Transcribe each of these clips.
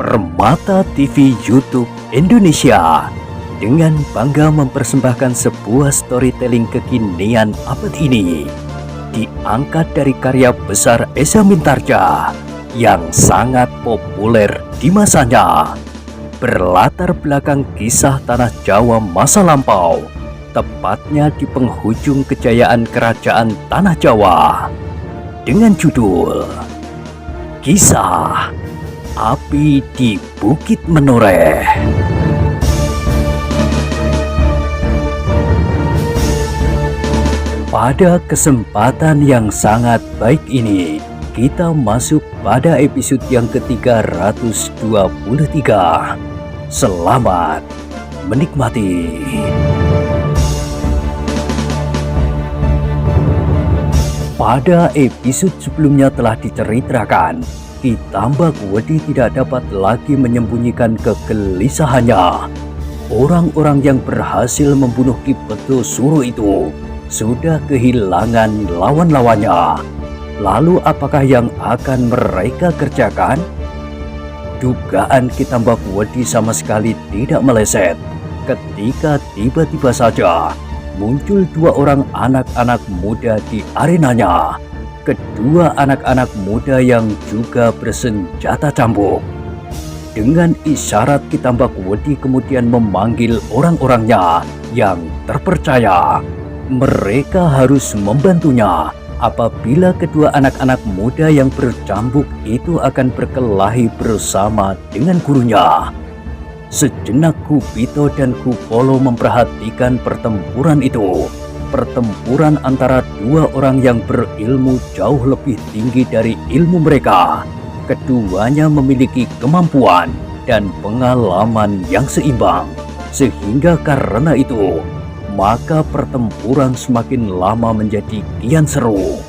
Permata TV YouTube Indonesia dengan bangga mempersembahkan sebuah storytelling kekinian abad ini, diangkat dari karya besar Esa Mintarja yang sangat populer di masanya, berlatar belakang kisah tanah Jawa masa lampau, tepatnya di penghujung kejayaan kerajaan tanah Jawa, dengan judul Kisah Api di Bukit Menoreh. Pada kesempatan yang sangat baik ini, kita masuk pada episode yang ke-323. Selamat menikmati. Pada episode sebelumnya telah diceritakan, Ki Tambak Wedi tidak dapat lagi menyembunyikan kegelisahannya. Orang-orang yang berhasil membunuh Ki Petusuro itu sudah kehilangan lawan-lawannya. Lalu apakah yang akan mereka kerjakan? Dugaan Ki Tambak Wedi sama sekali tidak meleset ketika tiba-tiba saja muncul dua orang anak-anak muda di arenanya. Kedua anak-anak muda yang juga bersenjata cambuk. Dengan isyarat Ki Tambak Wedi kemudian memanggil orang-orangnya yang terpercaya. Mereka harus membantunya apabila kedua anak-anak muda yang bercambuk itu akan berkelahi bersama dengan gurunya. Sejenak Kupito dan Kupolo memperhatikan pertempuran itu. Pertempuran antara dua orang yang berilmu jauh lebih tinggi dari ilmu mereka. Keduanya memiliki kemampuan dan pengalaman yang seimbang. Sehingga karena itu, maka pertempuran semakin lama menjadi kian seru.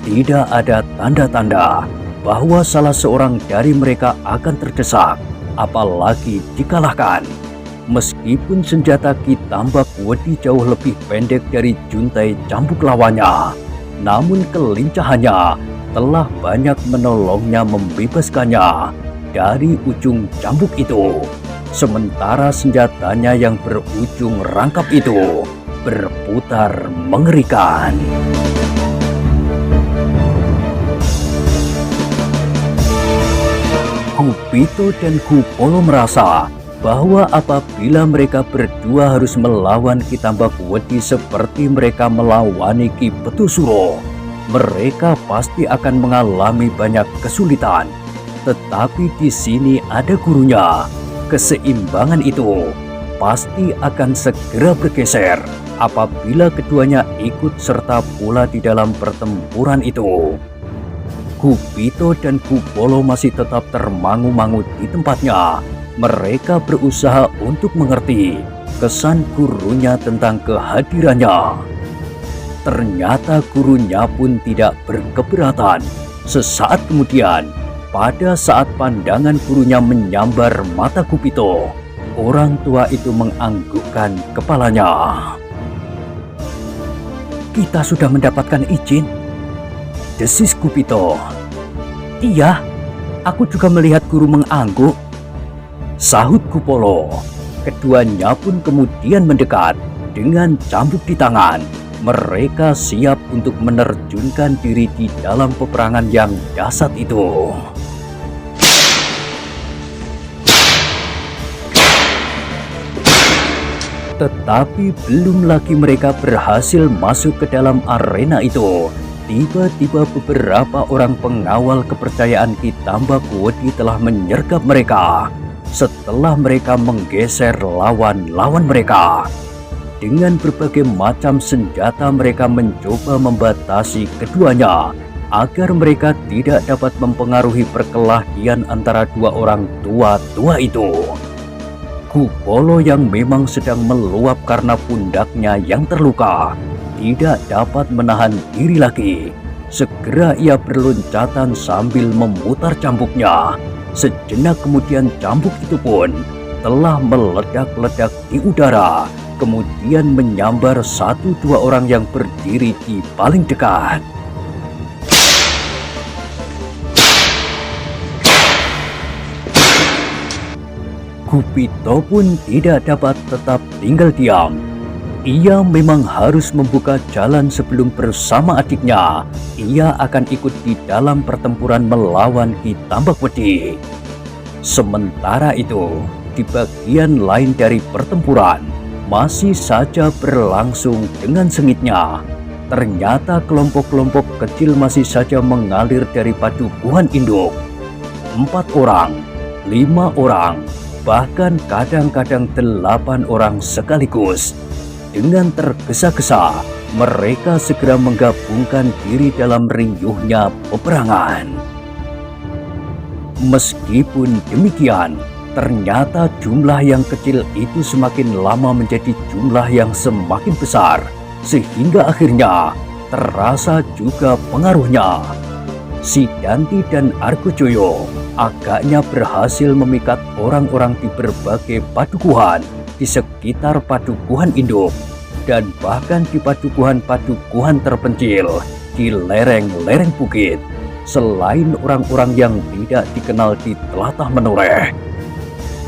Tidak ada tanda-tanda bahwa salah seorang dari mereka akan terdesak, apalagi dikalahkan. Meskipun senjata Ki Tambak Wedi jauh lebih pendek dari juntai cambuk lawannya, namun kelincahannya telah banyak menolongnya membebaskannya dari ujung cambuk itu. Sementara senjatanya yang berujung rangkap itu berputar mengerikan. Kupito dan Kupolo merasa bahwa apabila mereka berdua harus melawan Ki Tambak Wedi seperti mereka melawani Ki Petusuro, mereka pasti akan mengalami banyak kesulitan. Tetapi di sini ada gurunya. Keseimbangan itu pasti akan segera bergeser apabila keduanya ikut serta pula di dalam pertempuran itu. Kupito dan Kupolo masih tetap termangu-mangu di tempatnya. Mereka berusaha untuk mengerti kesan gurunya tentang kehadirannya. Ternyata gurunya pun tidak berkeberatan. Sesaat kemudian, pada saat pandangan gurunya menyambar mata Kupito, orang tua itu menganggukkan kepalanya. "Kita sudah mendapatkan izin," desis Kupito. "Iya, aku juga melihat guru mengangguk," sahut Kupolo. Keduanya pun kemudian mendekat dengan cambuk di tangan. Mereka siap untuk menerjunkan diri di dalam peperangan yang dahsyat itu. Tetapi belum lagi mereka berhasil masuk ke dalam arena itu, tiba-tiba beberapa orang pengawal kepercayaan Ki Tambak Wedi telah menyergap mereka. Setelah mereka menggeser lawan-lawan mereka, dengan berbagai macam senjata mereka mencoba membatasi keduanya agar mereka tidak dapat mempengaruhi perkelahian antara dua orang tua-tua itu. Kupolo yang memang sedang meluap karena pundaknya yang terluka tidak dapat menahan diri lagi. Segera ia berloncatan sambil memutar cambuknya. Sejenak kemudian cambuk itu pun telah meledak-ledak di udara, kemudian menyambar satu dua orang yang berdiri di paling dekat. Gupito pun tidak dapat tetap tinggal diam. Ia memang harus membuka jalan sebelum bersama adiknya ia akan ikut di dalam pertempuran melawan Ki Tambakwedi. Sementara itu, di bagian lain dari pertempuran masih saja berlangsung dengan sengitnya. Ternyata kelompok-kelompok kecil masih saja mengalir dari padukuhan induk. 4 orang, 5 orang, bahkan kadang-kadang 8 orang sekaligus. Dengan tergesa-gesa, mereka segera menggabungkan diri dalam riuhnya peperangan. Meskipun demikian, ternyata jumlah yang kecil itu semakin lama menjadi jumlah yang semakin besar, sehingga akhirnya terasa juga pengaruhnya. Si Danti dan Argojoyo agaknya berhasil memikat orang-orang di berbagai padukuhan di sekitar padukuhan induk dan bahkan di padukuhan-padukuhan terpencil di lereng-lereng bukit, selain orang-orang yang tidak dikenal di telatah Menoreh.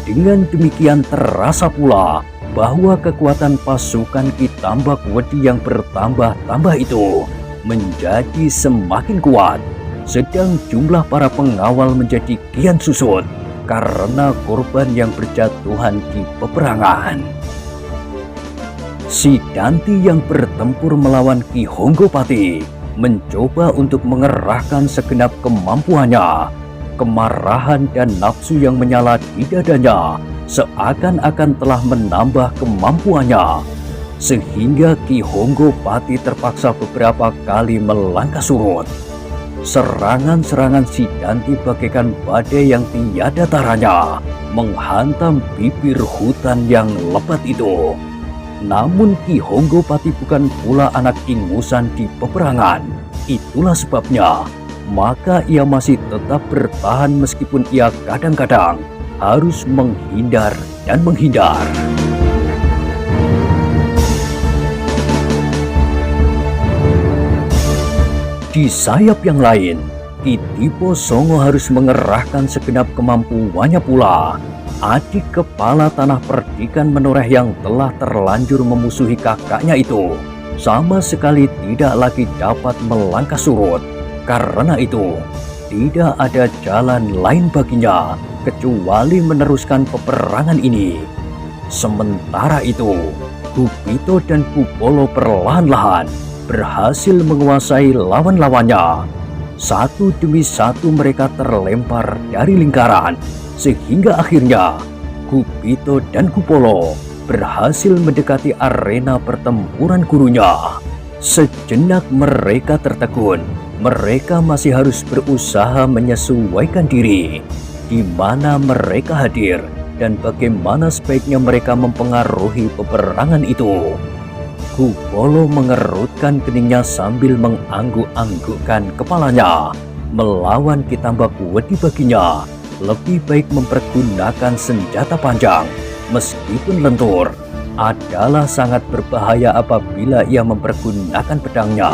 Dengan demikian terasa pula bahwa kekuatan pasukan Ki Tambakwedi yang bertambah-tambah itu menjadi semakin kuat, sedang jumlah para pengawal menjadi kian susut karena korban yang berjatuhan di peperangan. Si Danti yang bertempur melawan Ki Honggopati mencoba untuk mengerahkan segenap kemampuannya. Kemarahan dan nafsu yang menyala di dadanya seakan-akan telah menambah kemampuannya, sehingga Ki Honggopati terpaksa beberapa kali melangkah surut. Serangan-serangan si Danti bagaikan badai yang tiada taranya menghantam bibir hutan yang lebat itu. Namun Ki Honggopati bukan pula anak ingusan di peperangan. Itulah sebabnya maka ia masih tetap bertahan meskipun ia kadang-kadang harus menghindar dan menghindar. Di sayap yang lain, Ki Dipo Songo harus mengerahkan segenap kemampuannya pula. Adik kepala tanah perdikan Menoreh yang telah terlanjur memusuhi kakaknya itu sama sekali tidak lagi dapat melangkah surut. Karena itu, tidak ada jalan lain baginya kecuali meneruskan peperangan ini. Sementara itu, Gupito dan Kupolo perlahan-lahan berhasil menguasai lawan-lawannya. Satu demi satu mereka terlempar dari lingkaran, sehingga akhirnya Gupito dan Kupolo berhasil mendekati arena pertempuran gurunya. Sejenak mereka tertegun. Mereka masih harus berusaha menyesuaikan diri di mana mereka hadir dan bagaimana sebaiknya mereka mempengaruhi peperangan itu. Kupolo mengerutkan keningnya sambil mengangguk-anggukkan kepalanya. Melawan Ki Tambakwedi baginya lebih baik mempergunakan senjata panjang, meskipun lentur, adalah sangat berbahaya apabila ia mempergunakan pedangnya.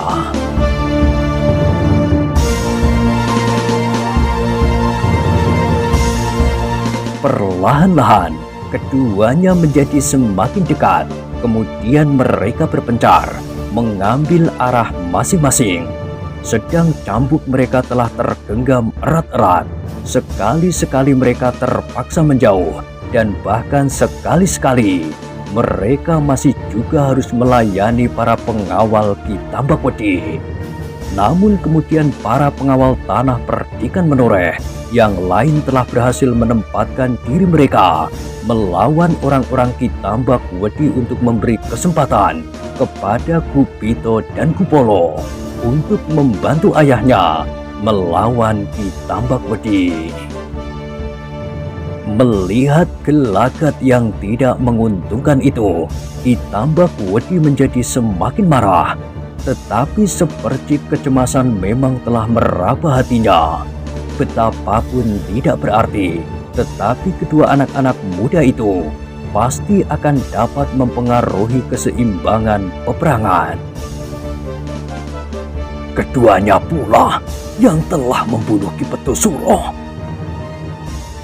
Perlahan-lahan, keduanya menjadi semakin dekat. Kemudian mereka berpencar, mengambil arah masing-masing. Sedang cambuk mereka telah tergenggam erat-erat. Sekali-sekali mereka terpaksa menjauh, dan bahkan sekali-sekali mereka masih juga harus melayani para pengawal Ki Tambakwedi. Namun kemudian para pengawal tanah perdikan Menoreh yang lain telah berhasil menempatkan diri mereka melawan orang-orang Ki Tambakwedi untuk memberi kesempatan kepada Gupito dan Kupolo untuk membantu ayahnya melawan Ki Tambakwedi. Melihat gelagat yang tidak menguntungkan itu, Ki Tambakwedi menjadi semakin marah. Tetapi seperti kecemasan memang telah meraba hatinya. Betapapun tidak berarti, tetapi kedua anak-anak muda itu pasti akan dapat mempengaruhi keseimbangan peperangan. Keduanya pula yang telah membunuh Ki Petusuro.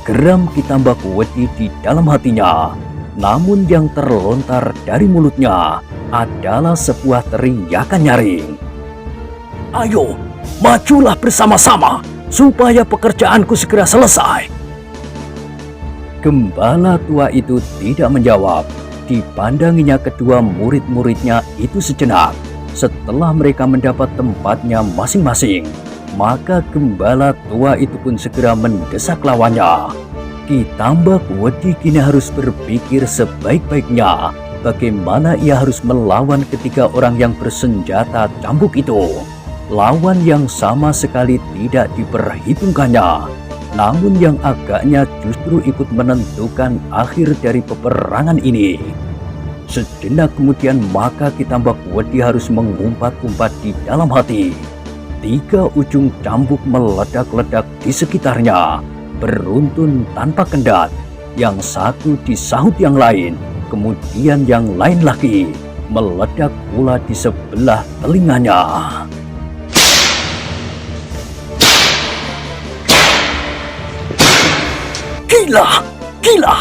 Geram Ki Tambak Wedi di dalam hatinya. Namun yang terlontar dari mulutnya adalah sebuah teriakan nyaring. "Ayo, majulah bersama-sama supaya pekerjaanku segera selesai." Gembala tua itu tidak menjawab. Dipandanginya kedua murid-muridnya itu sejenak. Setelah mereka mendapat tempatnya masing-masing, maka gembala tua itu pun segera mendesak lawannya. Ki Tambak Wedi kini harus berpikir sebaik-baiknya bagaimana ia harus melawan ketiga orang yang bersenjata cambuk itu. Lawan yang sama sekali tidak diperhitungkannya, namun yang agaknya justru ikut menentukan akhir dari peperangan ini. Sejenak kemudian maka Ki Tambak Wedi harus mengumpat-umpat di dalam hati. 3 ujung cambuk meledak-ledak di sekitarnya, beruntun tanpa kendat. Yang satu disahut yang lain, kemudian yang lain lagi meledak pula di sebelah telinganya. "Gila! Gila!"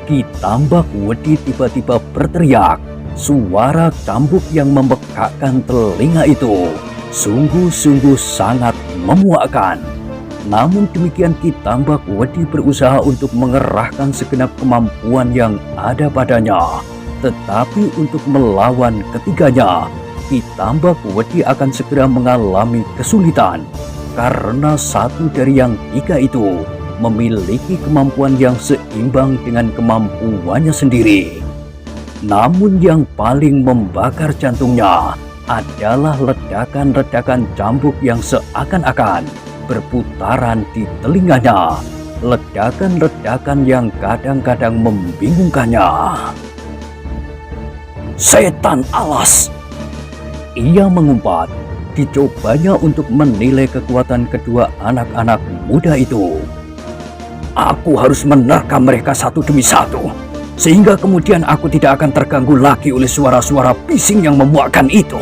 Ki Tambak Wedi tiba-tiba berteriak. Suara cambuk yang membekakkan telinga itu sungguh-sungguh sangat memuakkan. Namun demikian Ki Tambak Wedi berusaha untuk mengerahkan segenap kemampuan yang ada padanya. Tetapi untuk melawan ketiganya, Ki Tambak Wedi akan segera mengalami kesulitan. Karena satu dari yang 3 itu memiliki kemampuan yang seimbang dengan kemampuannya sendiri. Namun yang paling membakar jantungnya adalah ledakan-ledakan cambuk yang seakan-akan berputaran di telinganya. Ledakan-ledakan yang kadang-kadang membingungkannya. "Setan alas!" Ia mengumpat. Dicobanya untuk menilai kekuatan kedua anak-anak muda itu. "Aku harus menerkam mereka satu demi satu, sehingga kemudian aku tidak akan terganggu lagi oleh suara-suara bising yang memuakkan itu."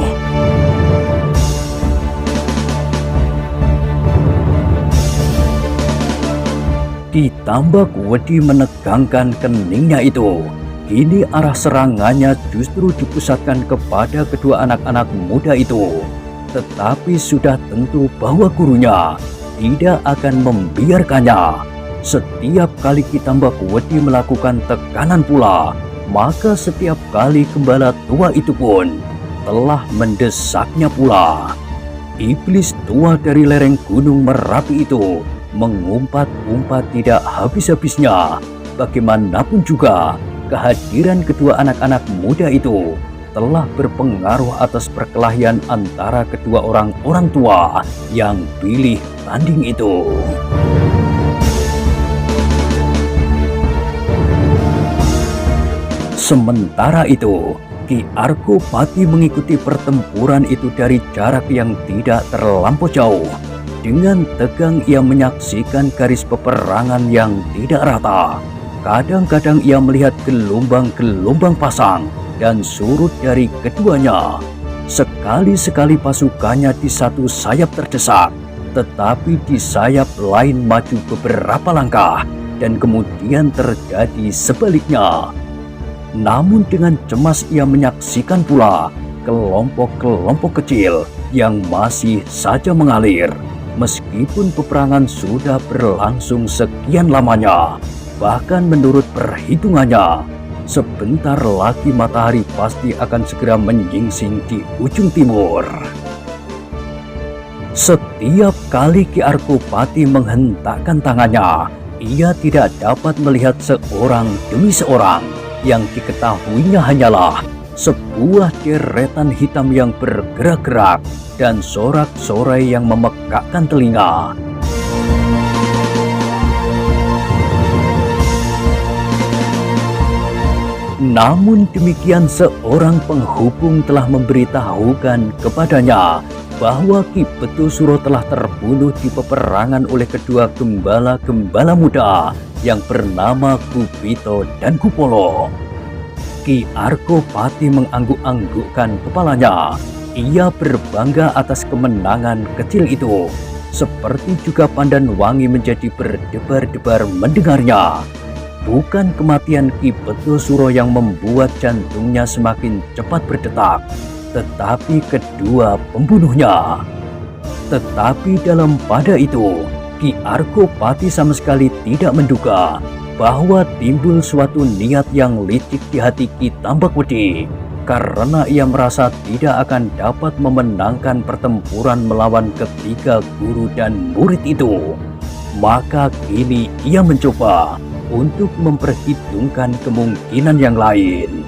Ki Tambak Wedi menegangkan keningnya itu. Kini arah serangannya justru dipusatkan kepada kedua anak-anak muda itu. Tetapi sudah tentu bahwa gurunya tidak akan membiarkannya. Setiap kali Ki Tambak Wedi melakukan tekanan pula, maka setiap kali gembala tua itu pun telah mendesaknya pula. Iblis tua dari lereng Gunung Merapi itu mengumpat-umpat tidak habis-habisnya. Bagaimanapun juga, kehadiran kedua anak-anak muda itu telah berpengaruh atas perkelahian antara kedua orang tua yang pilih tanding itu. Sementara itu, Ki Arkopati mengikuti pertempuran itu dari jarak yang tidak terlampau jauh. Dengan tegang ia menyaksikan garis peperangan yang tidak rata. Kadang-kadang ia melihat gelombang-gelombang pasang dan surut dari keduanya. Sekali-sekali pasukannya di satu sayap terdesak, tetapi di sayap lain maju beberapa langkah dan kemudian terjadi sebaliknya. Namun dengan cemas ia menyaksikan pula kelompok-kelompok kecil yang masih saja mengalir. Meskipun peperangan sudah berlangsung sekian lamanya, bahkan menurut perhitungannya, sebentar lagi matahari pasti akan segera menyingsing di ujung timur. Setiap kali Ki Arkopati menghentakkan tangannya, ia tidak dapat melihat seorang demi seorang. Yang diketahuinya hanyalah sebuah deretan hitam yang bergerak-gerak dan sorak-sorai yang memekakkan telinga. Namun demikian seorang penghubung telah memberitahukan kepadanya bahwa Ki Betusuro telah terbunuh di peperangan oleh kedua gembala-gembala muda yang bernama Kupito dan Kupolo. Ki Arkopati mengangguk-anggukkan kepalanya. Ia berbangga atas kemenangan kecil itu. seperti juga Pandan Wangi menjadi berdebar-debar mendengarnya. Bukan kematian Ki Petusuro yang membuat jantungnya semakin cepat berdetak, tetapi kedua pembunuhnya. Tetapi dalam pada itu, Ki Argopati sama sekali tidak menduga bahwa timbul suatu niat yang licik di hati Ki Tambakwedi, karena ia merasa tidak akan dapat memenangkan pertempuran melawan ketiga guru dan murid itu. Maka kini ia mencoba untuk memperhitungkan kemungkinan yang lain.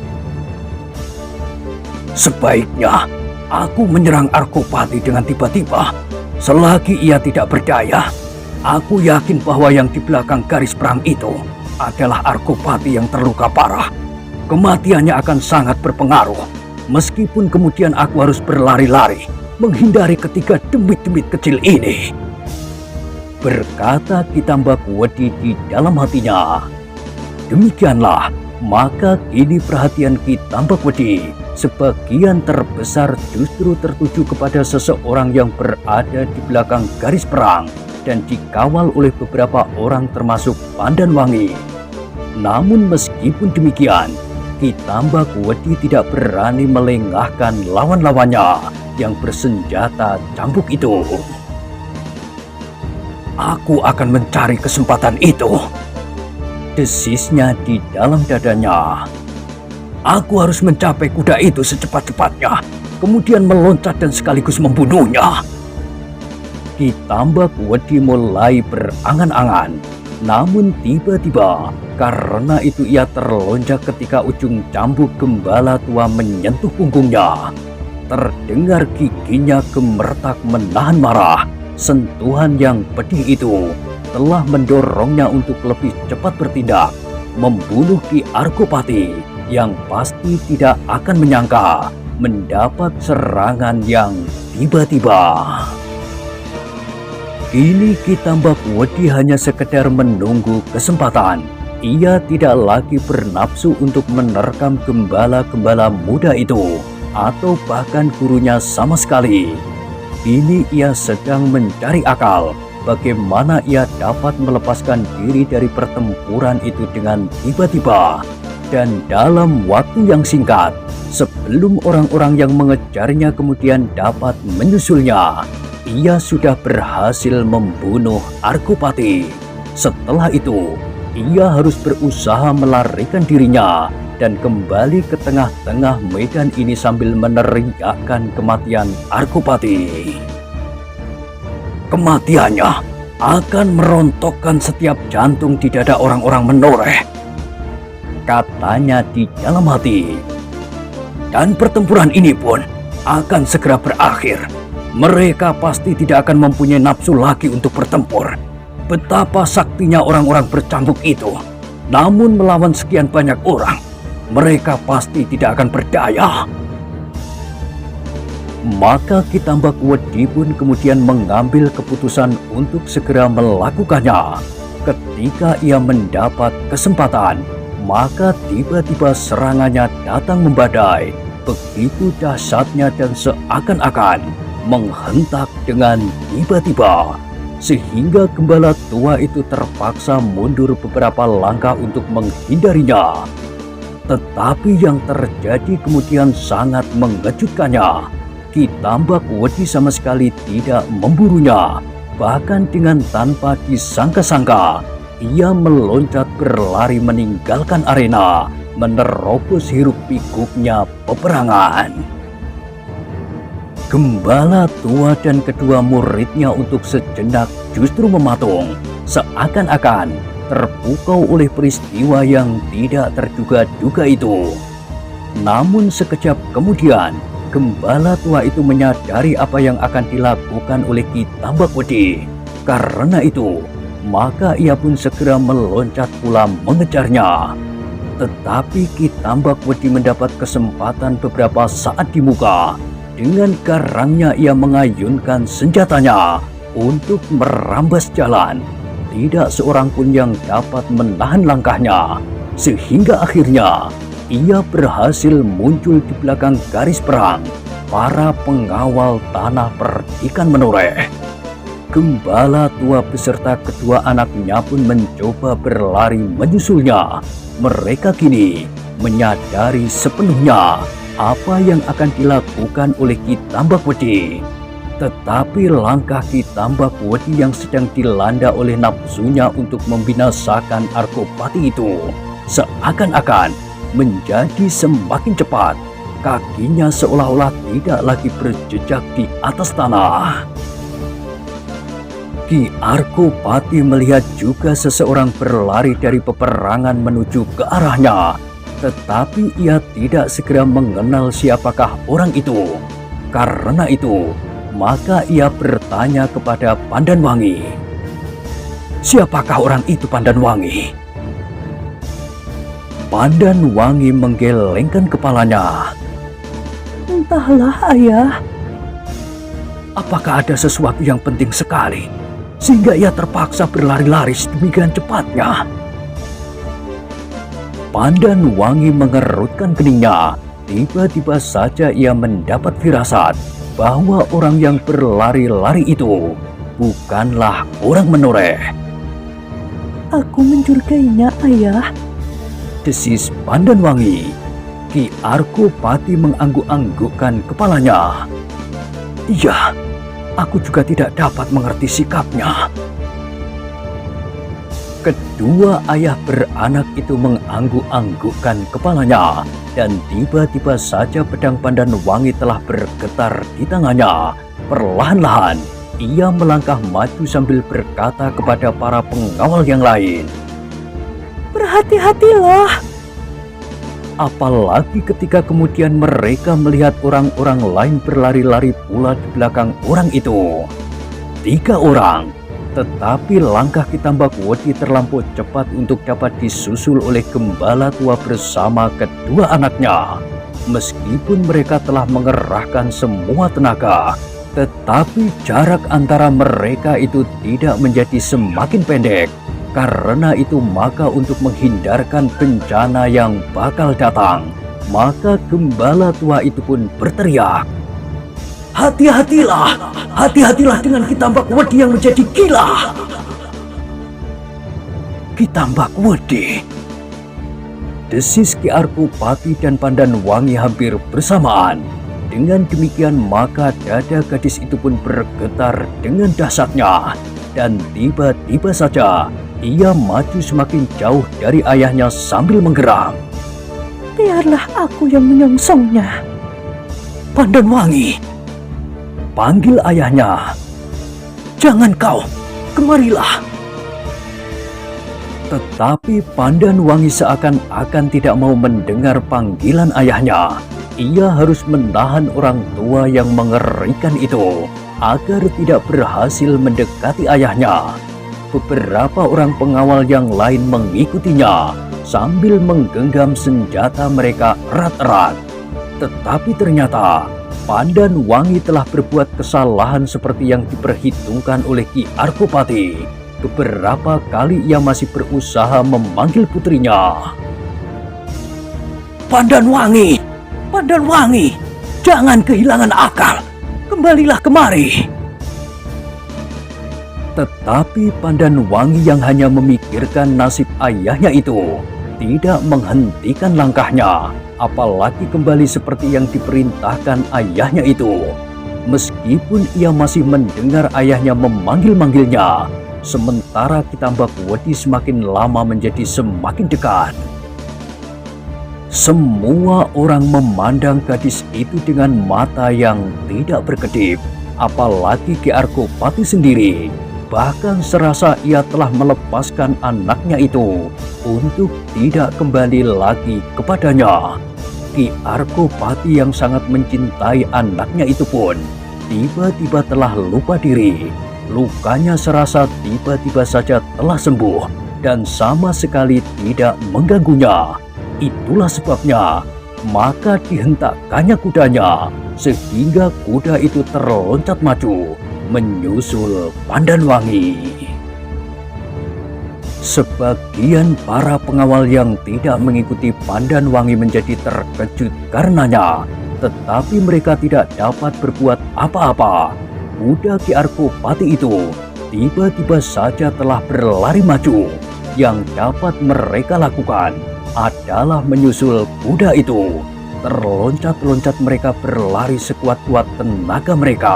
Sebaiknya aku menyerang Argopati dengan tiba-tiba. Selagi ia tidak berdaya, aku yakin bahwa yang di belakang garis perang itu adalah Argopati yang terluka parah. Kematiannya akan sangat berpengaruh, meskipun kemudian aku harus berlari-lari menghindari ketiga demit-demit kecil ini, berkata Ki Tambakwedi di dalam hatinya. Demikianlah, maka kini perhatian Ki Tambakwedi sebagian terbesar justru tertuju kepada seseorang yang berada di belakang garis perang dan dikawal oleh beberapa orang termasuk Pandan Wangi. Namun meskipun demikian, Ki Tambakwedi tidak berani melengahkan lawan-lawannya yang bersenjata cambuk itu. Aku akan mencari kesempatan itu, desisnya di dalam dadanya. Aku harus mencapai kuda itu secepat-cepatnya, kemudian meloncat dan sekaligus membunuhnya. Ki Tambakwedi mulai berangan-angan, namun tiba-tiba karena itu ia terlonjak ketika ujung cambuk gembala tua menyentuh punggungnya. Terdengar giginya gemeretak menahan marah. Sentuhan yang pedih itu telah mendorongnya untuk lebih cepat bertindak, membunuh Ki Argopati yang pasti tidak akan menyangka mendapat serangan yang tiba-tiba. Kini Ki Tambakwedi hanya sekedar menunggu kesempatan. Ia tidak lagi bernafsu untuk menerkam gembala-gembala muda itu atau bahkan gurunya sama sekali. Kini ia sedang mencari akal bagaimana ia dapat melepaskan diri dari pertempuran itu dengan tiba-tiba. Dan dalam waktu yang singkat, sebelum orang-orang yang mengejarnya kemudian dapat menyusulnya, ia sudah berhasil membunuh Argopati. Setelah itu, ia harus berusaha melarikan dirinya dan kembali ke tengah-tengah medan ini sambil meneriakkan kematian Argopati. Kematiannya akan merontokkan setiap jantung di dada orang-orang menoreh, katanya di dalam hati. Dan pertempuran ini pun akan segera berakhir. Mereka pasti tidak akan mempunyai nafsu lagi untuk bertempur. Betapa saktinya orang-orang bercambuk itu. Namun melawan sekian banyak orang, mereka pasti tidak akan berdaya. Maka Ki Tambakwedi pun kemudian mengambil keputusan untuk segera melakukannya. Ketika ia mendapat kesempatan, maka tiba-tiba serangannya datang membadai. Begitu dahsyatnya dan seakan-akan menghentak dengan tiba-tiba, sehingga gembala tua itu terpaksa mundur beberapa langkah untuk menghindarinya. Tetapi yang terjadi kemudian sangat mengejutkannya. Ki Tambakwedi sama sekali tidak memburunya. Bahkan dengan tanpa disangka-sangka, ia meloncat berlari meninggalkan arena, menerobos hiruk-pikuknya peperangan. Gembala tua dan kedua muridnya untuk sejenak justru mematung, seakan-akan terpukau oleh peristiwa yang tidak terduga-duga itu. Namun sekejap kemudian, gembala tua itu menyadari apa yang akan dilakukan oleh Ki Tambakwedi. Karena itu, maka ia pun segera meloncat pula mengejarnya. Tetapi Ki Tambakwedi mendapat kesempatan beberapa saat di muka. Dengan garangnya ia mengayunkan senjatanya untuk merambas jalan. Tidak seorang pun yang dapat menahan langkahnya, sehingga akhirnya ia berhasil muncul di belakang garis perang para pengawal tanah perdikan menoreh. Gembala tua beserta kedua anaknya pun mencoba berlari menyusulnya. Mereka kini menyadari sepenuhnya apa yang akan dilakukan oleh Ki Tambakwedi. Tetapi langkah Ki Tambakwedi yang sedang dilanda oleh nafsunya untuk membinasakan Arkopati itu seakan-akan menjadi semakin cepat. Kakinya seolah-olah tidak lagi berjejak di atas tanah. Ki Arkopati melihat juga seseorang berlari dari peperangan menuju ke arahnya. Tetapi ia tidak segera mengenal siapakah orang itu. Karena itu, maka ia bertanya kepada Pandanwangi. "Siapakah orang itu, Pandanwangi?" Pandanwangi menggelengkan kepalanya. "Entahlah, Ayah." Apakah ada sesuatu yang penting sekali sehingga ia terpaksa berlari-lari sedemikian cepatnya? Pandanwangi mengerutkan keningnya. Tiba-tiba saja ia mendapat firasat bahwa orang yang berlari-lari itu bukanlah orang menoreh. "Aku mencurigainya, Ayah." Desis Pandanwangi. Ki Arkopati mengangguk-anggukkan kepalanya. "Iya, aku juga tidak dapat mengerti sikapnya." Kedua ayah beranak itu mengangguk-anggukkan kepalanya, dan tiba-tiba saja pedang Pandanwangi telah bergetar di tangannya. Perlahan-lahan ia melangkah maju sambil berkata kepada para pengawal yang lain, "Berhati-hatilah." Apalagi ketika kemudian mereka melihat orang-orang lain berlari-lari pula di belakang orang itu. 3 orang, tetapi langkah Ki Tambakwedi terlampau cepat untuk dapat disusul oleh gembala tua bersama kedua anaknya. Meskipun mereka telah mengerahkan semua tenaga, tetapi jarak antara mereka itu tidak menjadi semakin pendek. Karena itu maka untuk menghindarkan bencana yang bakal datang, maka gembala tua itu pun berteriak, "Hati-hatilah! Hati-hatilah dengan Ki Tambakwedi yang menjadi gila!" Ki Tambakwedi! Desis Ki Arkopati dan Pandanwangi hampir bersamaan. Dengan demikian maka dada gadis itu pun bergetar dengan dahsyatnya. Dan tiba-tiba saja ia maju semakin jauh dari ayahnya sambil menggeram, "Biarlah aku yang menyongsongnya." "Pandanwangi!" panggil ayahnya. "Jangan kau, kemarilah." Tetapi Pandanwangi seakan-akan tidak mau mendengar panggilan ayahnya. Ia harus menahan orang tua yang mengerikan itu agar tidak berhasil mendekati ayahnya. Beberapa orang pengawal yang lain mengikutinya sambil menggenggam senjata mereka erat-erat. Tetapi ternyata Pandanwangi telah berbuat kesalahan seperti yang diperhitungkan oleh Ki Arkopati. Beberapa kali ia masih berusaha memanggil putrinya. "Pandanwangi! Pandanwangi! Jangan kehilangan akal! Kembalilah kemari!" Tetapi Pandanwangi yang hanya memikirkan nasib ayahnya itu tidak menghentikan langkahnya, apalagi kembali seperti yang diperintahkan ayahnya itu. Meskipun ia masih mendengar ayahnya memanggil-manggilnya, sementara Ki Tambakwedi semakin lama menjadi semakin dekat. Semua orang memandang gadis itu dengan mata yang tidak berkedip, apalagi Ki Arkopati sendiri. Bahkan serasa ia telah melepaskan anaknya itu untuk tidak kembali lagi kepadanya. Ki Arkopati yang sangat mencintai anaknya itu pun tiba-tiba telah lupa diri. Lukanya serasa tiba-tiba saja telah sembuh dan sama sekali tidak mengganggunya. Itulah sebabnya maka dihentakkannya kudanya sehingga kuda itu terloncat maju menyusul Pandanwangi. Sebagian para pengawal yang tidak mengikuti Pandanwangi menjadi terkejut karenanya, tetapi mereka tidak dapat berbuat apa-apa. kuda Ki Arkopati itu tiba-tiba saja telah berlari maju. Yang dapat mereka lakukan adalah menyusul kuda itu. Terloncat-loncat mereka berlari sekuat-kuat tenaga mereka.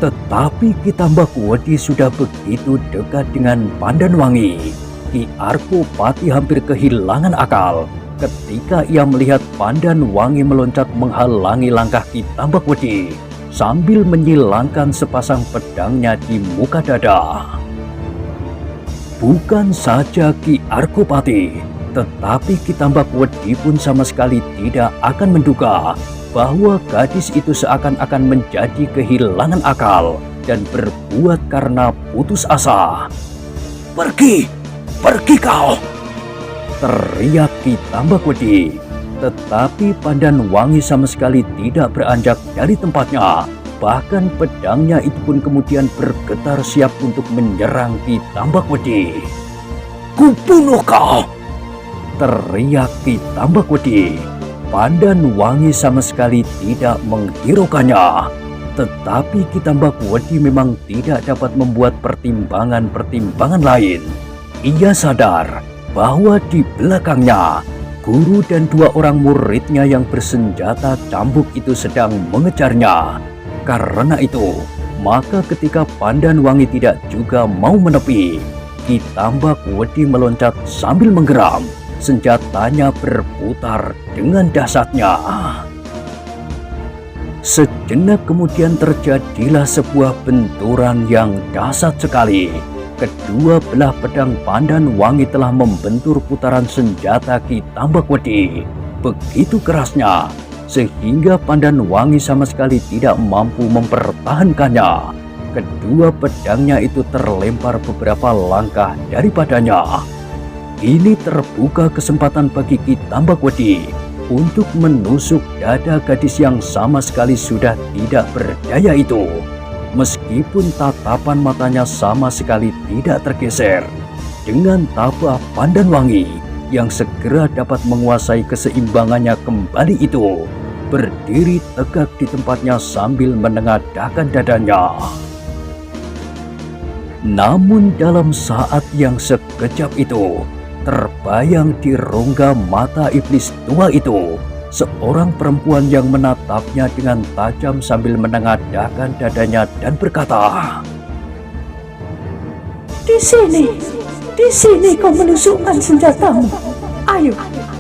Tetapi Ki Tambak-Wedi sudah begitu dekat dengan Pandanwangi. Ki Arkopati hampir kehilangan akal ketika ia melihat Pandanwangi meloncat menghalangi langkah Ki Tambak-Wedi sambil menyilangkan sepasang pedangnya di muka dada. Bukan saja Ki Arkopati, tetapi Ki Tambak-Wedi pun sama sekali tidak akan menduga bahwa gadis itu seakan-akan menjadi kehilangan akal dan berbuat karena putus asa. "Pergi! Pergi kau!" teriak Ki Tambak-Wedi. Tetapi Pandanwangi sama sekali tidak beranjak dari tempatnya. Bahkan pedangnya itu pun kemudian bergetar siap untuk menyerang Ki Tambak-Wedi. "Kubunuh kau!" teriak Ki Tambak-Wedi. Pandanwangi sama sekali tidak menghiraukannya. Tetapi Ki Tambak-Wedi memang tidak dapat membuat pertimbangan-pertimbangan lain. Ia sadar bahwa di belakangnya guru dan dua orang muridnya yang bersenjata cambuk itu sedang mengejarnya. Karena itu, maka ketika Pandanwangi tidak juga mau menepi, Ki Tambak-Wedi meloncat sambil menggeram. Senjatanya berputar dengan dahsyatnya. Sejenak kemudian terjadilah sebuah benturan yang dahsyat sekali. Kedua belah pedang Pandanwangi telah membentur putaran senjata Ki Tambak-Wedi. Begitu kerasnya, sehingga Pandanwangi sama sekali tidak mampu mempertahankannya. Kedua pedangnya itu terlempar beberapa langkah daripadanya. Ini terbuka kesempatan bagi Ki Tambak-Wedi untuk menusuk dada gadis yang sama sekali sudah tidak berdaya itu. Meskipun tatapan matanya sama sekali tidak tergeser, dengan tabah Pandanwangi yang segera dapat menguasai keseimbangannya kembali itu, berdiri tegak di tempatnya sambil menengadahkan dadanya. Namun dalam saat yang sekejap itu, terbayang di rongga mata iblis tua itu seorang perempuan yang menatapnya dengan tajam sambil menengadahkan dadanya dan berkata, Di sini kau menusukkan senjatamu. Ayo,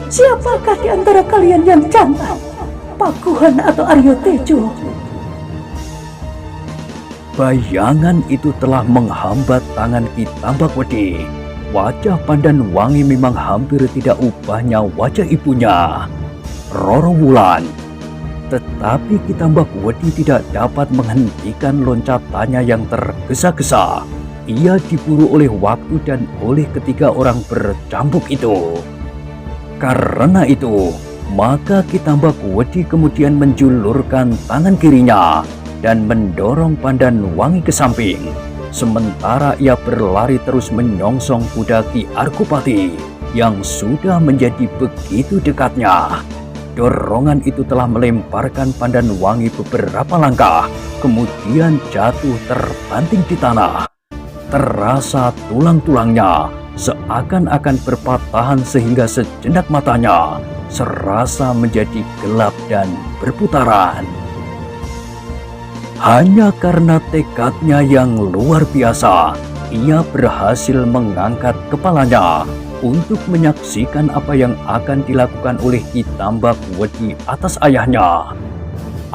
siapakah di antara kalian yang jantan? Pakuhan atau Aryo Tejo?" Bayangan itu telah menghambat tangan Ki Tambak-Wedi. Wajah Pandanwangi memang hampir tidak ubahnya wajah ibunya, Roro Wulan. Tetapi Ki Tambak-Wedi tidak dapat menghentikan loncatannya yang tergesa-gesa. Ia diburu oleh waktu dan oleh ketiga orang bercambuk itu. Karena itu, maka Ki Tambak-Wedi kemudian menjulurkan tangan kirinya dan mendorong Pandanwangi ke samping. Sementara ia berlari terus menyongsong kuda Ki Arkopati yang sudah menjadi begitu dekatnya. Dorongan itu telah melemparkan Pandanwangi beberapa langkah, kemudian jatuh terbanting di tanah. Terasa tulang-tulangnya seakan-akan berpatahan sehingga sejenak matanya serasa menjadi gelap dan berputaran. Hanya karena tekadnya yang luar biasa, ia berhasil mengangkat kepalanya untuk menyaksikan apa yang akan dilakukan oleh Ki Tambak-Wedi atas ayahnya.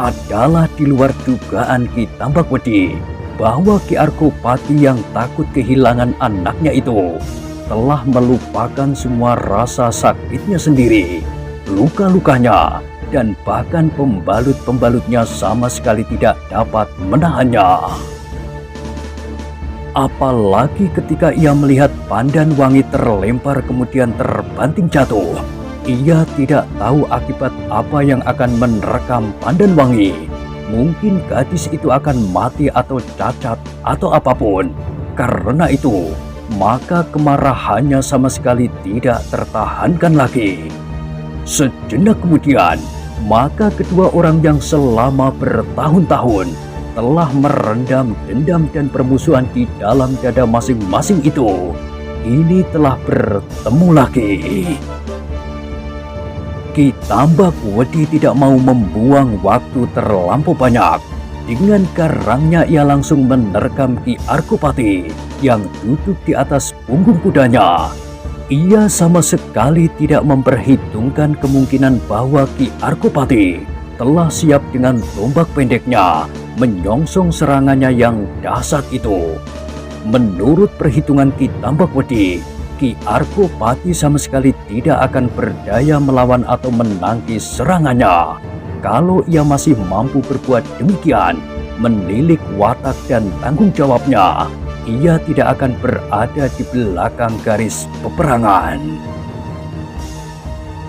Adalah di luar dugaan Ki Tambak-Wedi bahwa Ki Arkopati yang takut kehilangan anaknya itu telah melupakan semua rasa sakitnya sendiri, luka-lukanya, dan bahkan pembalut-pembalutnya sama sekali tidak dapat menahannya. Apalagi ketika ia melihat Pandanwangi terlempar kemudian terbanting jatuh. Ia tidak tahu akibat apa yang akan menerkam Pandanwangi. Mungkin gadis itu akan mati atau cacat atau apapun. Karena itu, maka kemarahannya sama sekali tidak tertahankan lagi. Sejenak kemudian, maka kedua orang yang selama bertahun-tahun telah merendam dendam dan permusuhan di dalam dada masing-masing itu, ini telah bertemu lagi. Ki Tambak Wedi tidak mau membuang waktu terlampau banyak. Dengan garangnya ia langsung menerkam Ki Arkopati yang duduk di atas punggung kudanya. Ia sama sekali tidak memperhitungkan kemungkinan bahwa Ki Arkopati telah siap dengan tombak pendeknya menyongsong serangannya yang dahsyat itu. Menurut perhitungan Ki Tambak Wedi, Ki Arkopati sama sekali tidak akan berdaya melawan atau menangkis serangannya. Kalau ia masih mampu berbuat demikian, menilik watak dan tanggung jawabnya, ia tidak akan berada di belakang garis peperangan.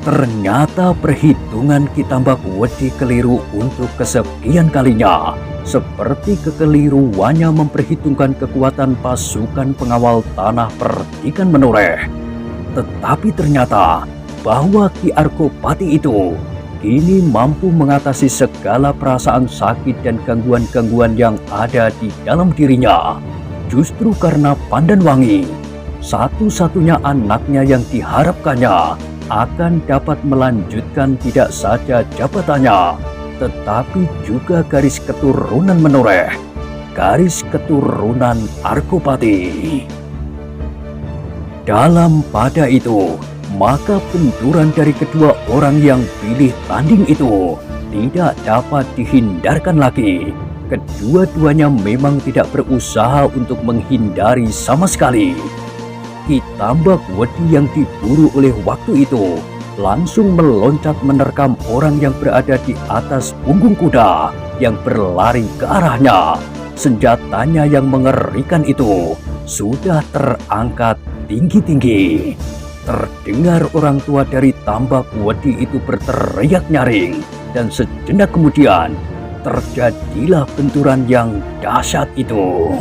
Ternyata perhitungan Ki Tambak Wedi keliru untuk kesekian kalinya. Seperti kekeliruannya memperhitungkan kekuatan pasukan pengawal tanah Pertikan Menoreh. Tetapi ternyata bahwa Ki Arkopati itu kini mampu mengatasi segala perasaan sakit dan gangguan-gangguan yang ada di dalam dirinya. Justru karena Pandanwangi, satu-satunya anaknya yang diharapkannya akan dapat melanjutkan tidak saja jabatannya, tetapi juga garis keturunan Menoreh, garis keturunan Arkopati. Dalam pada itu, maka benturan dari kedua orang yang pilih tanding itu tidak dapat dihindarkan lagi. Kedua-duanya memang tidak berusaha untuk menghindari sama sekali. Ki Tambak Wedi yang diburu oleh waktu itu langsung meloncat menerkam orang yang berada di atas punggung kuda yang berlari ke arahnya. Senjatanya yang mengerikan itu sudah terangkat tinggi-tinggi. Terdengar orang tua dari Tambak Wedi itu berteriak nyaring, dan sejenak kemudian terjadilah benturan yang dahsyat itu.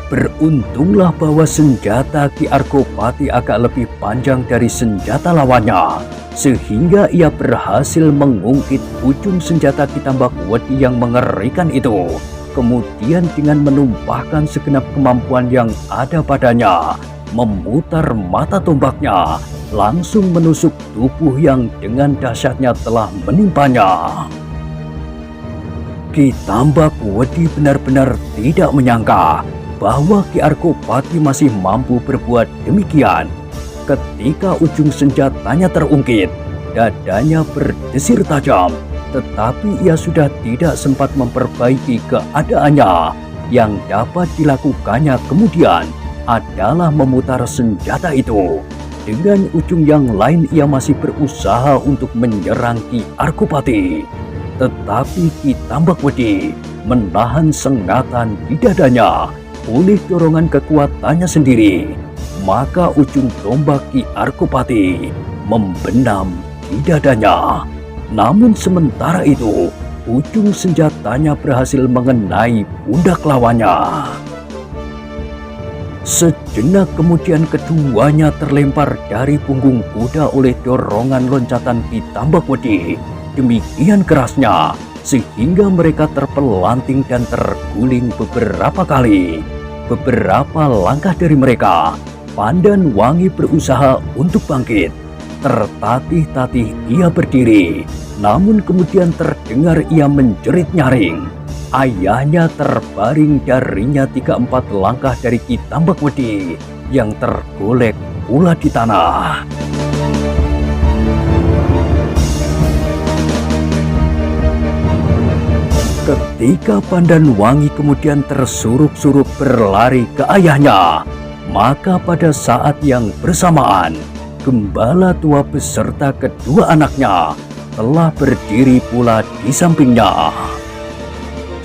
Beruntunglah bahwa senjata Ki Arkopati agak lebih panjang dari senjata lawannya, sehingga ia berhasil mengungkit ujung senjata Ki Tambak Wedi yang mengerikan itu. Kemudian dengan menumpahkan segenap kemampuan yang ada padanya, memutar mata tombaknya, langsung menusuk tubuh yang dengan dahsyatnya telah menimpanya. Ki Tambak Wedi benar-benar tidak menyangka bahwa Ki Arkopati masih mampu berbuat demikian. Ketika ujung senjatanya terungkit, dadanya berdesir tajam, tetapi ia sudah tidak sempat memperbaiki keadaannya. Yang dapat dilakukannya kemudian adalah memutar senjata itu. Dengan ujung yang lain ia masih berusaha untuk menyerang Ki Arkopati. Tetapi Ki Tambak Wedi menahan sengatan di dadanya oleh dorongan kekuatannya sendiri. Maka ujung tombak Ki Arkopati membenam di dadanya. Namun sementara itu, ujung senjatanya berhasil mengenai pundak lawannya. Sejenak kemudian keduanya terlempar dari punggung kuda oleh dorongan loncatan Ki Tambak Wedi. Demikian kerasnya, sehingga mereka terpelanting dan terguling beberapa kali. Beberapa langkah dari mereka, Pandanwangi berusaha untuk bangkit. Tertatih-tatih ia berdiri, namun kemudian terdengar ia menjerit nyaring. Ayahnya terbaring darinya 3-4 langkah dari Ki Tambak Wedi yang tergolek pula di tanah. Ketika Pandanwangi kemudian tersuruk-suruk berlari ke ayahnya, maka pada saat yang bersamaan, gembala tua beserta kedua anaknya telah berdiri pula di sampingnya.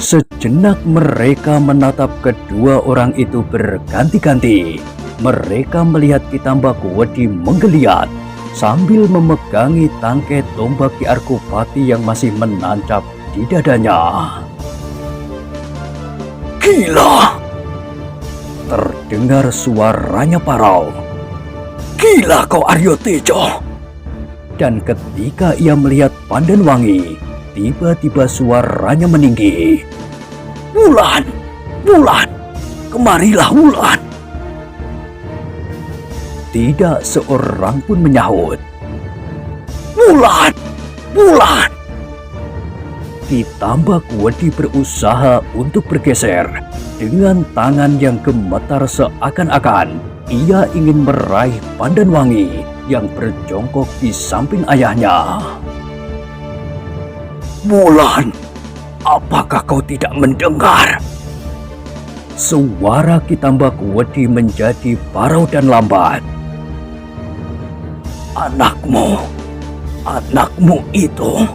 Sejenak mereka menatap kedua orang itu berganti-ganti. Mereka melihat Ki Tambak Wedi menggeliat sambil memegangi tangkai tombak Ki Arkopati yang masih menancap di dadanya. Gila! terdengar suaranya parau. "Gila kau Aryo Tejo!" Dan ketika ia melihat Pandanwangi, tiba-tiba suaranya meninggi. "Wulan! Wulan! Kemarilah Wulan!" Tidak seorang pun menyahut. "Wulan! Wulan!" Kitambak Wedi berusaha untuk bergeser dengan tangan yang gemetar, seakan-akan ia ingin meraih Pandanwangi yang berjongkok di samping ayahnya. "Wulan, apakah kau tidak mendengar?" Suara Kitambak Wedi menjadi parau dan lambat. Anakmu itu."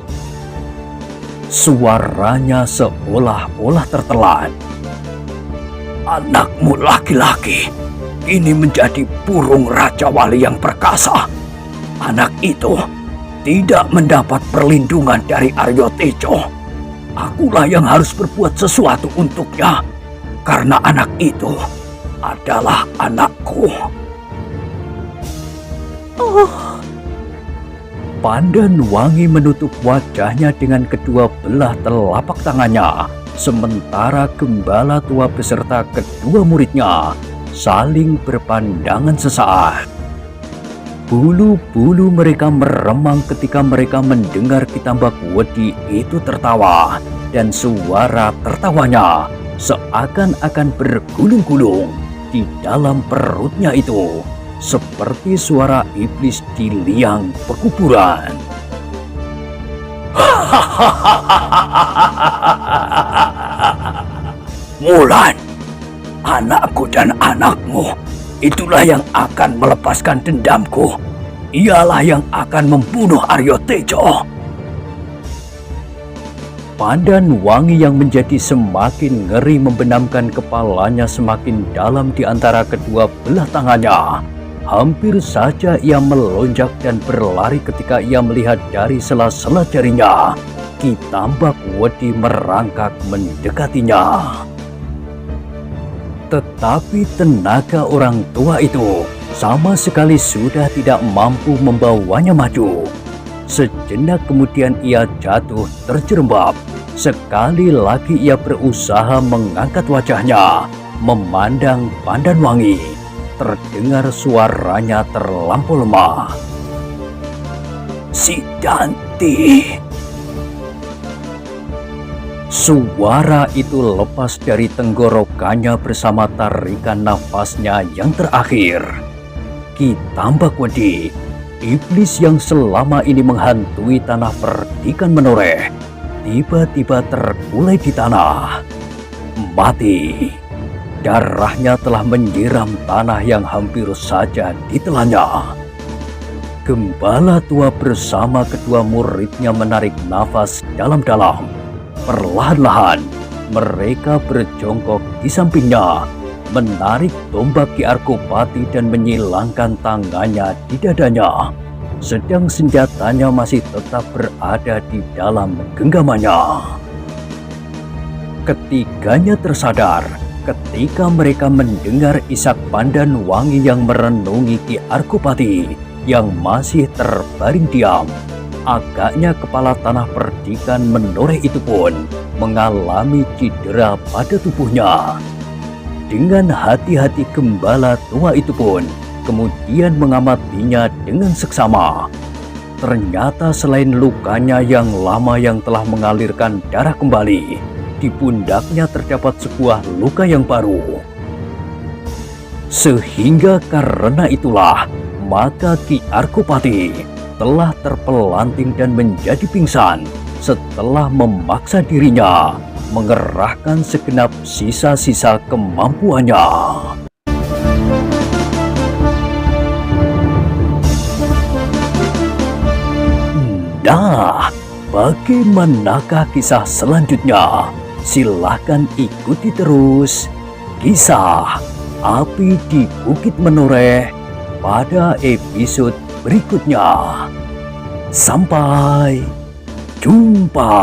Suaranya seolah-olah tertelan. "Anakmu laki-laki ini menjadi burung Raja Wali yang perkasa. Anak itu tidak mendapat perlindungan dari Aryo Tejo. Akulah yang harus berbuat sesuatu untuknya, karena anak itu adalah anakku." Oh, Pandanwangi menutup wajahnya dengan kedua belah telapak tangannya, sementara gembala tua beserta kedua muridnya saling berpandangan sesaat. Bulu-bulu mereka meremang ketika mereka mendengar Kitambak Wedi itu tertawa, dan suara tertawanya seakan-akan bergulung-gulung di dalam perutnya itu, seperti suara iblis di liang pekuburan. "Wulan, anakku dan anakmu, itulah yang akan melepaskan dendamku. Ialah yang akan membunuh Aryo Tejo." Pandanwangi yang menjadi semakin ngeri membenamkan kepalanya semakin dalam di antara kedua belah tangannya. Hampir saja ia melonjak dan berlari ketika ia melihat dari sela-sela jarinya Kitambak Wedi merangkak mendekatinya. Tetapi tenaga orang tua itu sama sekali sudah tidak mampu membawanya maju. Sejenak kemudian ia jatuh terjerembab. Sekali lagi ia berusaha mengangkat wajahnya, memandang Pandanwangi. Terdengar suaranya terlampau lemah. "Si Danti!" Suara itu lepas dari tenggorokannya bersama tarikan nafasnya yang terakhir. Kitambak Wedi, iblis yang selama ini menghantui tanah perdikan menoreh, tiba-tiba terkulai di tanah. Mati. Darahnya telah menyiram tanah yang hampir saja ditelannya. Gembala tua bersama kedua muridnya menarik nafas dalam-dalam. Perlahan-lahan mereka berjongkok di sampingnya, menarik tombak Ki Arkopati dan menyilangkan tangannya di dadanya, sedang senjatanya masih tetap berada di dalam genggamannya. Ketiganya tersadar ketika mereka mendengar isak Pandanwangi yang merenungi Ki Arkopati yang masih terbaring diam. Agaknya kepala tanah perdikan menoreh itu pun mengalami cedera pada tubuhnya. Dengan hati-hati gembala tua itu pun kemudian mengamatinya dengan seksama. Ternyata selain lukanya yang lama yang telah mengalirkan darah kembali, di pundaknya terdapat sebuah luka yang baru. Sehingga karena itulah maka Ki Arkopati telah terpelanting dan menjadi pingsan setelah memaksa dirinya mengerahkan segenap sisa-sisa kemampuannya. Nah, bagaimanakah kisah selanjutnya? Silahkan ikuti terus kisah Api di Bukit Menoreh pada episode berikutnya. Sampai jumpa.